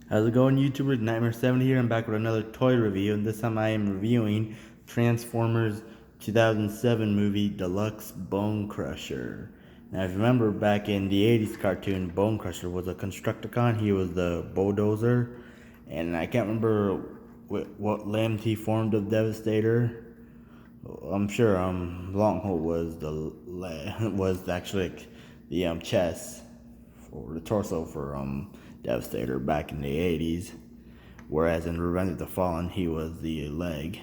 How's it going, YouTubers? Nightmare70 here. I'm back with another toy review, and this time I am reviewing Transformers 2007 movie Deluxe Bonecrusher. Now, if you remember back in the 80s cartoon, Bonecrusher was a constructicon. He was the bulldozer, and I can't remember what limbs he formed of Devastator. I'm sure Longhold was was actually like the chest for the torso for Devastator back in the 80s, whereas in Revenge of the Fallen he was the leg.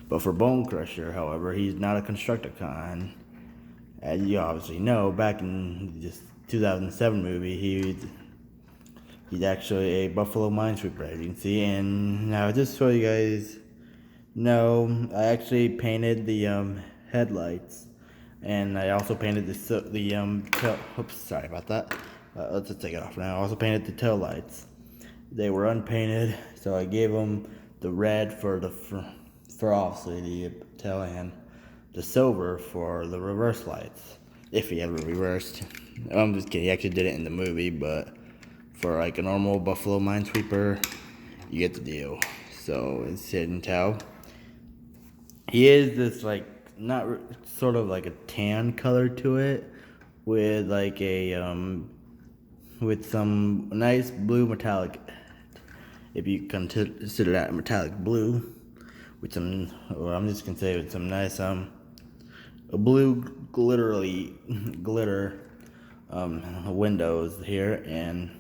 But for Bonecrusher, however, he's not a Constructicon. As you obviously know, back in this 2007 movie, he's actually a Buffalo Minesweeper, as you can see. And now just so you guys know, I actually painted the headlights, and I also painted oops, sorry about that. Let's just take it off now. I also painted the tail lights. They were unpainted, so I gave them the red for obviously the tail, and the silver for the reverse lights, if he ever reversed. I'm just kidding. He actually did it in the movie, but for like a normal Buffalo Minesweeper, you get the deal. So it's hidden tail. He is this like not sort of like a tan color to it, with like a with some nice blue metallic, if you consider that metallic blue, with some, or I'm just gonna say with some nice a blue glitter windows here and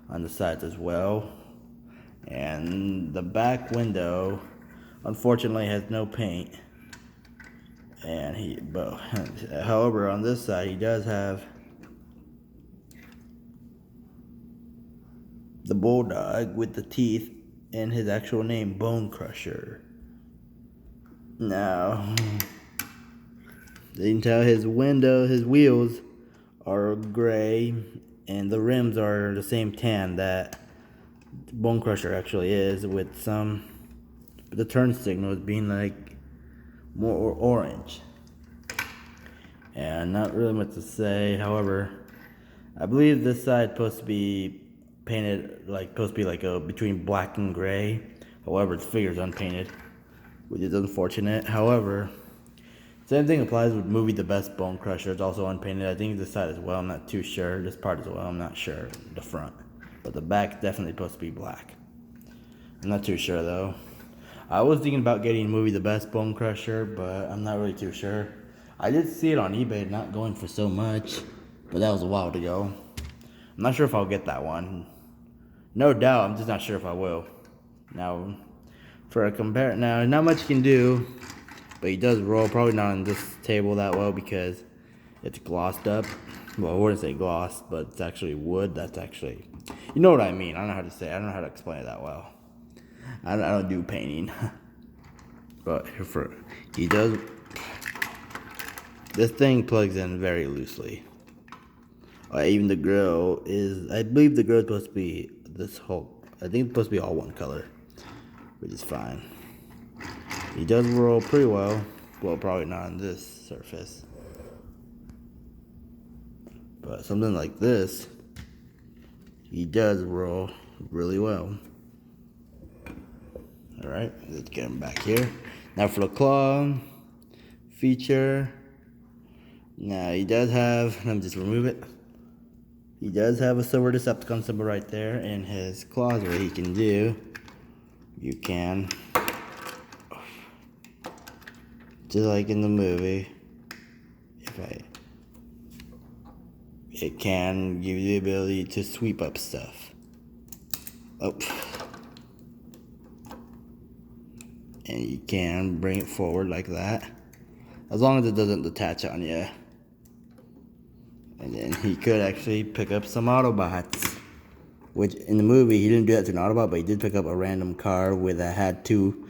on the sides as well. And the back window unfortunately has no paint, and however on this side he does have the bulldog with the teeth and his actual name, Bonecrusher. Now, you can tell his wheels are gray, and the rims are the same tan that Bonecrusher actually is, with the turn signals being like more orange. And not really much to say. However, I believe this side supposed to be painted between black and gray. However, the figure's unpainted, which is unfortunate. However, same thing applies with movie The Best Bonecrusher. It's also unpainted. I think this side as well. I'm not too sure. This part as well. I'm not sure. The front, but the back definitely supposed to be black. I'm not too sure though. I was thinking about getting movie The Best Bonecrusher, but I'm not really too sure. I did see it on eBay, not going for so much, but that was a while ago. I'm not sure if I'll get that one. No doubt, I'm just not sure if I will. Now, now, not much you can do, but he does roll. Probably not on this table that well because it's glossed up. Well, I wouldn't say glossed, but it's actually wood. That's actually, you know what I mean. I don't know how to say it. I don't know how to explain it that well. I don't do painting. But he does. This thing plugs in very loosely. Even the grill is, I believe the grill is supposed to be I think it's supposed to be all one color, which is fine. He does roll pretty well. Well, probably not on this surface, but something like this, he does roll really well. Alright, let's get him back here. Now for the claw feature. Now he does have, let me just remove it. He does have a silver Decepticon symbol right there in his claws. What he can do, you can, just like in the movie, it can give you the ability to sweep up stuff. And you can bring it forward like that, as long as it doesn't detach on you. And then he could actually pick up some Autobots, which in the movie he didn't do that to an Autobot, but he did pick up a random car that had two,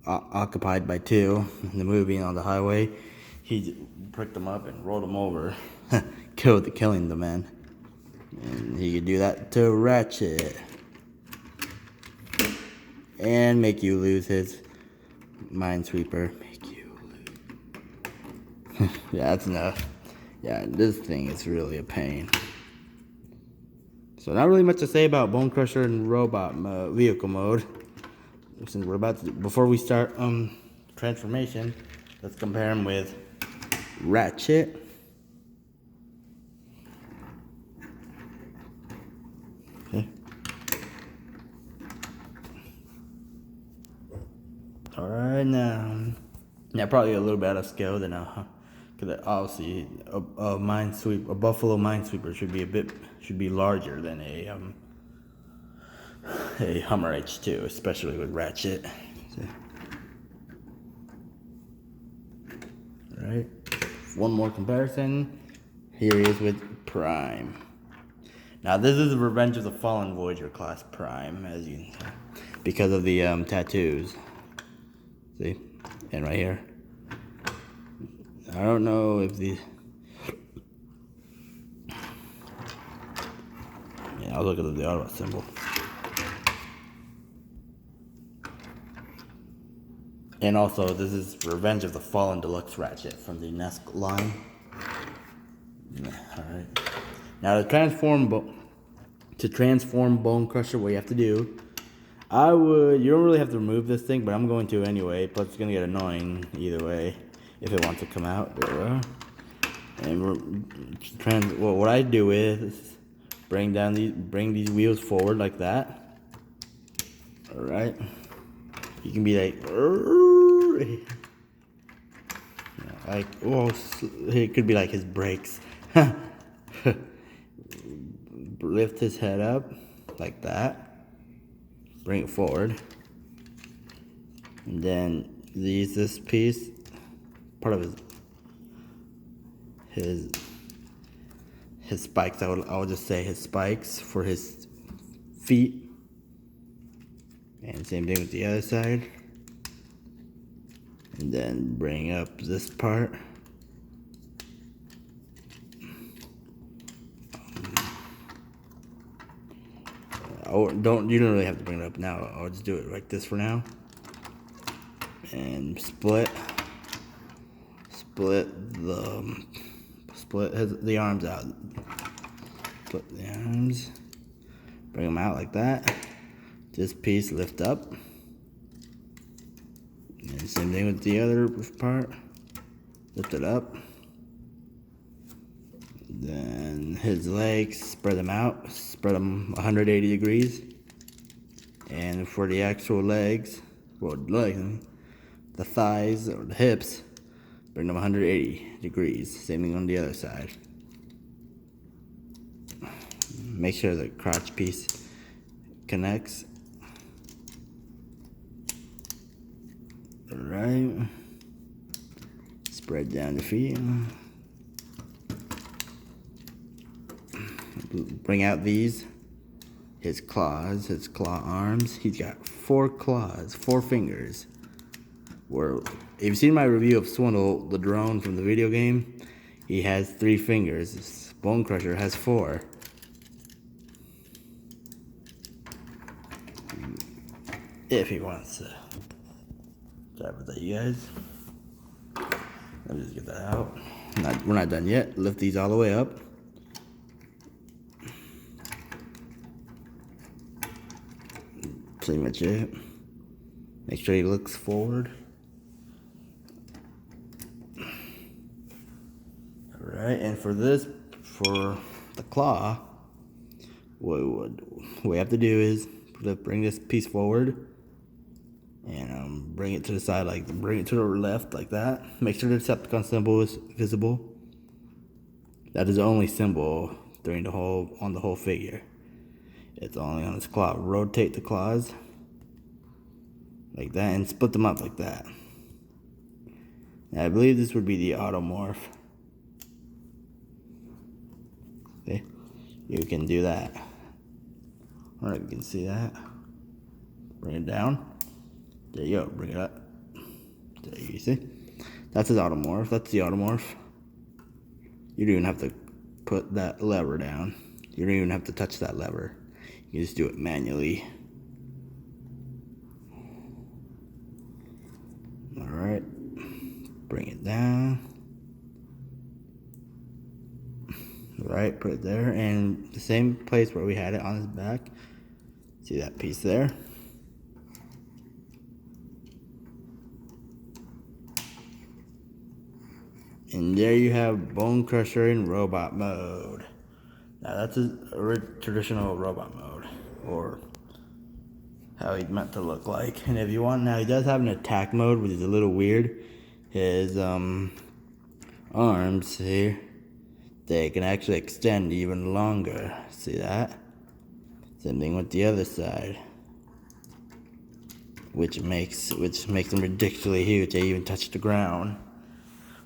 occupied by two. In the movie on the highway, he picked them up and rolled them over, killing the man. And he could do that to Ratchet and make you lose his Minesweeper. Make you lose. Yeah, that's enough. Yeah, this thing is really a pain. So not really much to say about Bonecrusher and robot vehicle mode. Since we're about to, before we start transformation, let's compare him with Ratchet. Okay. All right, now probably a little bit out of scale than because obviously a buffalo minesweeper should be larger than a Hummer H2, especially with Ratchet. So, all right, one more comparison. Here he is with Prime. Now this is the Revenge of the Fallen Voyager class Prime, as you can see, because of the tattoos. See, and right here. I don't know if the. Yeah, I'll look at the auto symbol. And also, this is Revenge of the Fallen Deluxe Ratchet from the Nest line. Alright. Now to transform Bonecrusher, what you have to do, you don't really have to remove this thing, but I'm going to anyway, plus it's going to get annoying either way if it wants to come out. And what I do is bring these wheels forward like that. Alright. You can be like, oh, it could be like his brakes. Lift his head up like that. Bring it forward. And then use this piece, part of his spikes. I'll just say his spikes for his feet. And same thing with the other side. And then bring up this part. You don't really have to bring it up now. I'll just do it like this for now. And split the arms out. Split the arms. Bring them out like that. This piece lift up. And same thing with the other part. Lift it up. Then his legs, spread them out. Spread them 180 degrees. And for the actual legs, the thighs or the hips, bring them 180 degrees. Same thing on the other side. Make sure the crotch piece connects. Alright. Spread down the feet. Bring out his claw arms. He's got 4 claws, 4 fingers. If you've seen my review of Swindle, the drone from the video game, he has 3 fingers. This Bonecrusher has 4. If he wants to. Sorry about that, you guys. Let me just get that out. We're not done yet. Lift these all the way up. Pretty much it. Make sure he looks forward. Alright, and for the claw, what we have to do is bring this piece forward and bring it to the side, bring it to the left like that. Make sure the Decepticon symbol is visible. That is the only symbol on the whole figure. It's only on his claw. Rotate the claws like that and split them up like that. Now, I believe this would be the automorph. Okay, you can do that. Alright, you can see that. Bring it down. There you go. Bring it up. There you see. That's his automorph. That's the automorph. You don't even have to put that lever down. You don't even have to touch that lever. You just do it manually. Alright. Bring it down. Right, put it there, and the same place where we had it on his back. See that piece there? And there you have Bonecrusher in robot mode. Now that's a traditional robot mode, or how he's meant to look like. And if you want, now he does have an attack mode, which is a little weird. His arms here, they can actually extend even longer. See that? Same thing with the other side, which makes them ridiculously huge. They even touch the ground.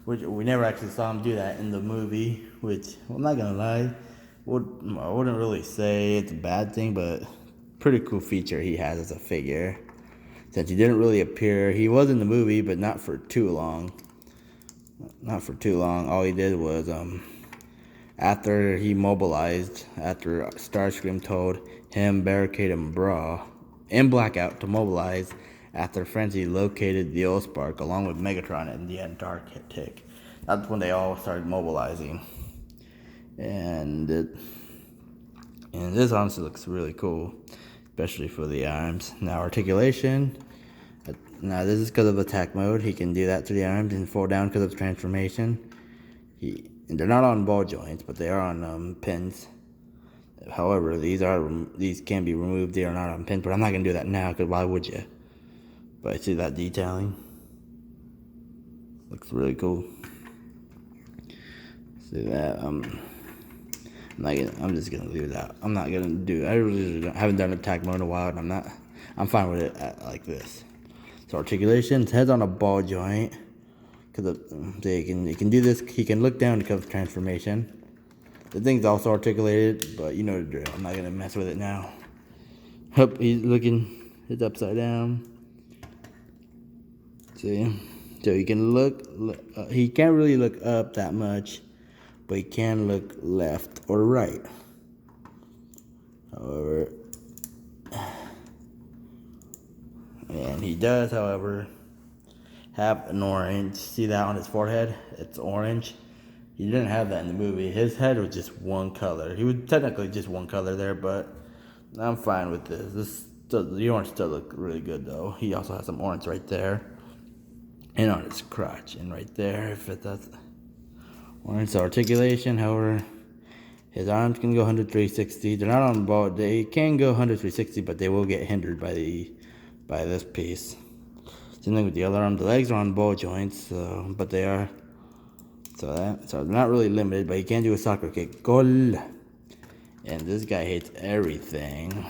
Which we never actually saw him do that in the movie. Which, I'm not gonna lie, I wouldn't really say it's a bad thing, but pretty cool feature he has as a figure. Since he didn't really appear, he was in the movie, but not for too long. Not for too long. All he did was after he mobilized, after Starscream told him, Barricade, and Bra in Blackout to mobilize, after Frenzy located the Allspark along with Megatron in the Antarctic. That's when they all started mobilizing. And this honestly looks really cool, especially for the arms. Now articulation. Now this is because of attack mode. He can do that to the arms and fall down because of transformation. And they're not on ball joints, but they are on pins. However, these can be removed. They are not on pins, but I'm not gonna do that now because why would you? But I see that detailing. Looks really cool. See that? I'm just gonna leave that. I'm not gonna do. I really haven't done attack mode in a while, and I'm fine with it like this. So articulation, his head's on a ball joint. Cause he can do this. He can look down because of transformation. The thing's also articulated, but you know the drill. I'm not gonna mess with it now. Hup, he's looking. It's upside down. See, so he can look. He can't really look up that much, but he can look left or right. However, and he does, however, have an orange. See that on his forehead? It's orange. He didn't have that in the movie. His head was just one color. He was technically just one color there, but I'm fine with this. The orange still look really good though. He also has some orange right there, and on his crotch, and right there. If that's orange, so articulation. However, his arms can go 100-360. They're not on ball. They can go 100-360, but they will get hindered by this piece. Same thing with the other arm. The legs are on ball joints, but they are. So they're not really limited, but he can do a soccer kick. Goal. And this guy hates everything.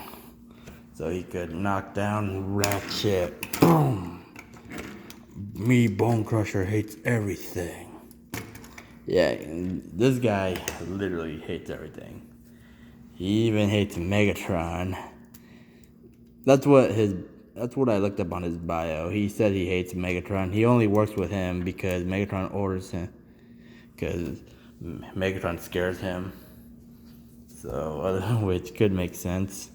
So he could knock down Ratchet. Boom. Me, Bonecrusher, hates everything. Yeah, this guy literally hates everything. He even hates Megatron. That's what I looked up on his bio. He said he hates Megatron. He only works with him because Megatron orders him. Because Megatron scares him. So, which could make sense.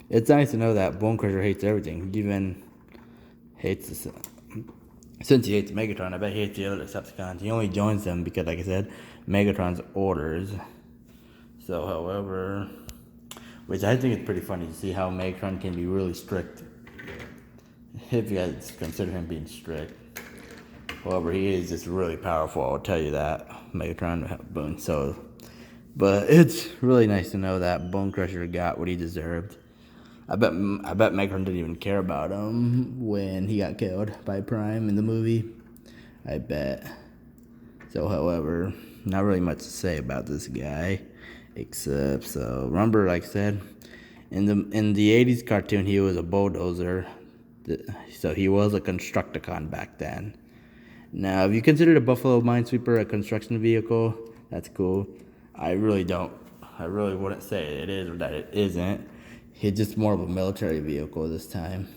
It's nice to know that Bonecrusher hates everything. He even hates this. Since he hates Megatron, I bet he hates the other Decepticons. He only joins them because, like I said, Megatron's orders. So, however, which I think is pretty funny to see how Megatron can be really strict. If you guys consider him being strict. However, he is just really powerful, I'll tell you that. Megatron Boone. So, but it's really nice to know that Bonecrusher got what he deserved. I bet Megatron didn't even care about him when he got killed by Prime in the movie. I bet. So, however, not really much to say about this guy, except remember, like I said, in the 80s cartoon, he was a bulldozer. So he was a constructicon back then. Now, if you consider the Buffalo Minesweeper a construction vehicle, that's cool. I really wouldn't say it is or that it isn't. It's just more of a military vehicle this time.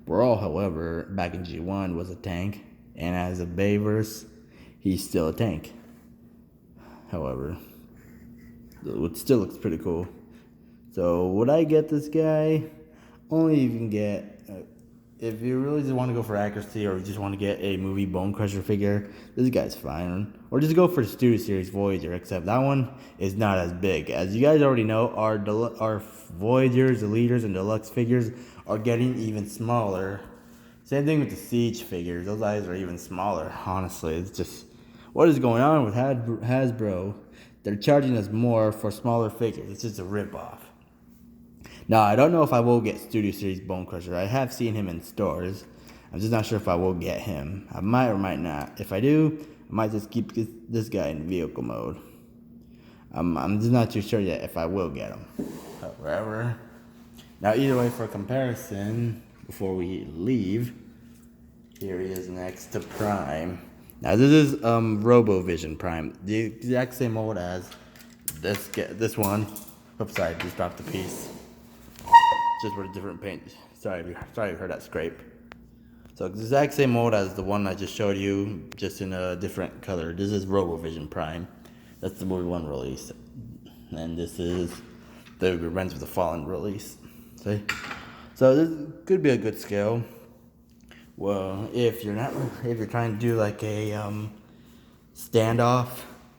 Brawl, however, back in G1 was a tank, and as a Bayverse, he's still a tank. However, it still looks pretty cool. So, would I get this guy? Only you can get. if you really just want to go for accuracy or you just want to get a movie Bonecrusher figure, this guy's fine. Or just go for the Studio Series Voyager, except that one is not as big. As you guys already know, our Voyagers, the Leaders, and Deluxe figures are getting even smaller. Same thing with the Siege figures. Those eyes are even smaller, honestly. It's just, what is going on with Hasbro? They're charging us more for smaller figures. It's just a ripoff. Now, I don't know if I will get Studio Series Bonecrusher. I have seen him in stores. I'm just not sure if I will get him. I might or might not. If I do, I might just keep this guy in vehicle mode. I'm just not too sure yet if I will get him. However, now either way, for comparison, before we leave, here he is next to Prime. Now this is RoboVision Prime, the exact same mold as this one. Oops, sorry, just dropped the piece. Just with a different paint. Sorry you heard that scrape. So exact same mold as the one I just showed you, just in a different color. This is RoboVision Prime. That's the movie 1 release. And this is the Revenge of the Fallen release. See? So this could be a good scale. Well, if you're trying to do like a standoff,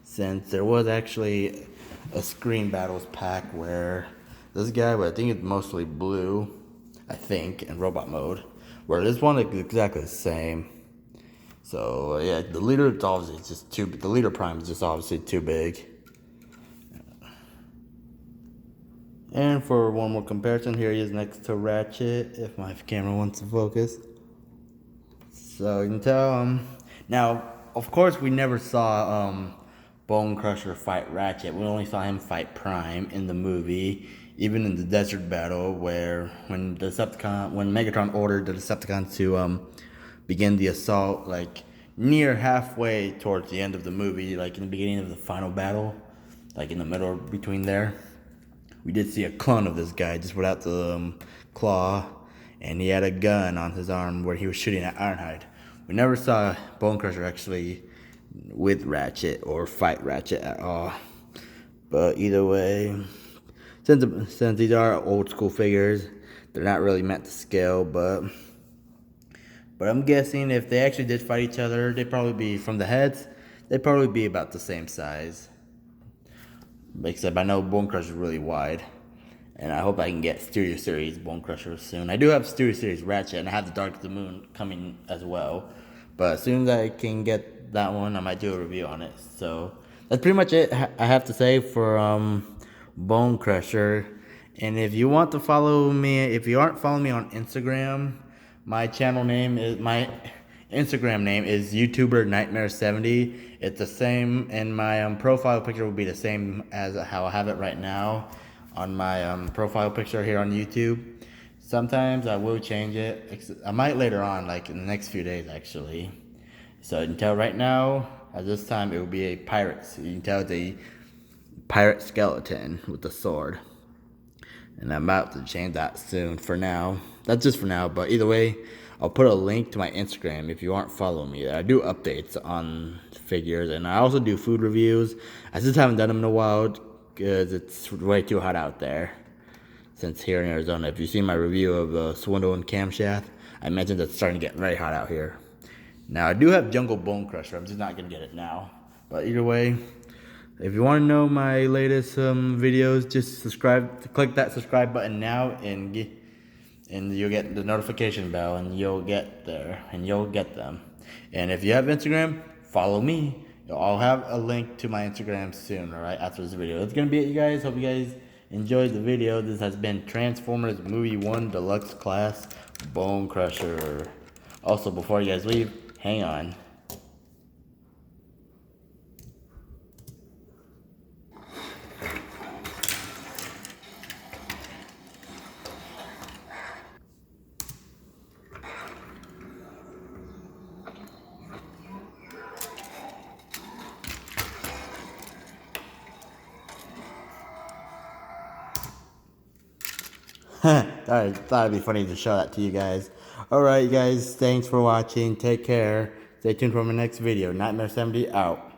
since there was actually a Screen Battles pack where this guy, but I think it's mostly blue, I think, in robot mode, where this one is exactly the same. So yeah, the Leader is obviously just the Leader Prime is just obviously too big. And for one more comparison, here he is next to Ratchet, if my camera wants to focus. So you can tell, now, of course, we never saw Bonecrusher fight Ratchet. We only saw him fight Prime in the movie, even in the desert battle, where when Megatron ordered the Decepticons to begin the assault, like near halfway towards the end of the movie, like in the beginning of the final battle, like in the middle between there, we did see a clone of this guy just without the claw, and he had a gun on his arm where he was shooting at Ironhide. We never saw Bonecrusher actually with Ratchet or fight Ratchet at all. But either way, since these are old school figures, they're not really meant to scale, but I'm guessing if they actually did fight each other, they'd probably be, from the heads, they'd probably be about the same size. Except I know Bonecrusher is really wide. And I hope I can get Studio Series Bonecrusher soon. I do have Studio Series Ratchet, and I have the Dark of the Moon coming as well. But as soon as I can get that one, I might do a review on it. So that's pretty much it I have to say for Bonecrusher. And if you want to follow me, if you aren't following me on Instagram, my Instagram name is YouTuber Nightmare70. It's the same, and my profile picture will be the same as how I have it right now on my profile picture here on YouTube. Sometimes I will change it. I might later on, like in the next few days actually. So until right now, at this time, it will be a pirate. So you can tell it's a pirate skeleton with the sword. And I'm about to change that soon. For now, that's just for now, but either way, I'll put a link to my Instagram if you aren't following me. I do updates on figures, and I also do food reviews. I just haven't done them in a while because it's way too hot out there. Since here in Arizona, if you see my review of the Swindle and Camshaft, I mentioned it's starting to get very hot out here. Now, I do have Jungle Bonecrusher. I'm just not going to get it now. But either way, if you want to know my latest videos, just click that subscribe button now, and you'll get the notification bell, and you'll get them. And if you have Instagram, follow me. I'll have a link to my Instagram soon, alright, after this video. That's going to be it, you guys. Hope you guys enjoyed the video. This has been Transformers Movie 1 Deluxe Class Bonecrusher. Also, before you guys leave, hang on. Thought it'd be funny to show that to you guys. Alright, guys, thanks for watching. Take care. Stay tuned for my next video. Nightmare70 out.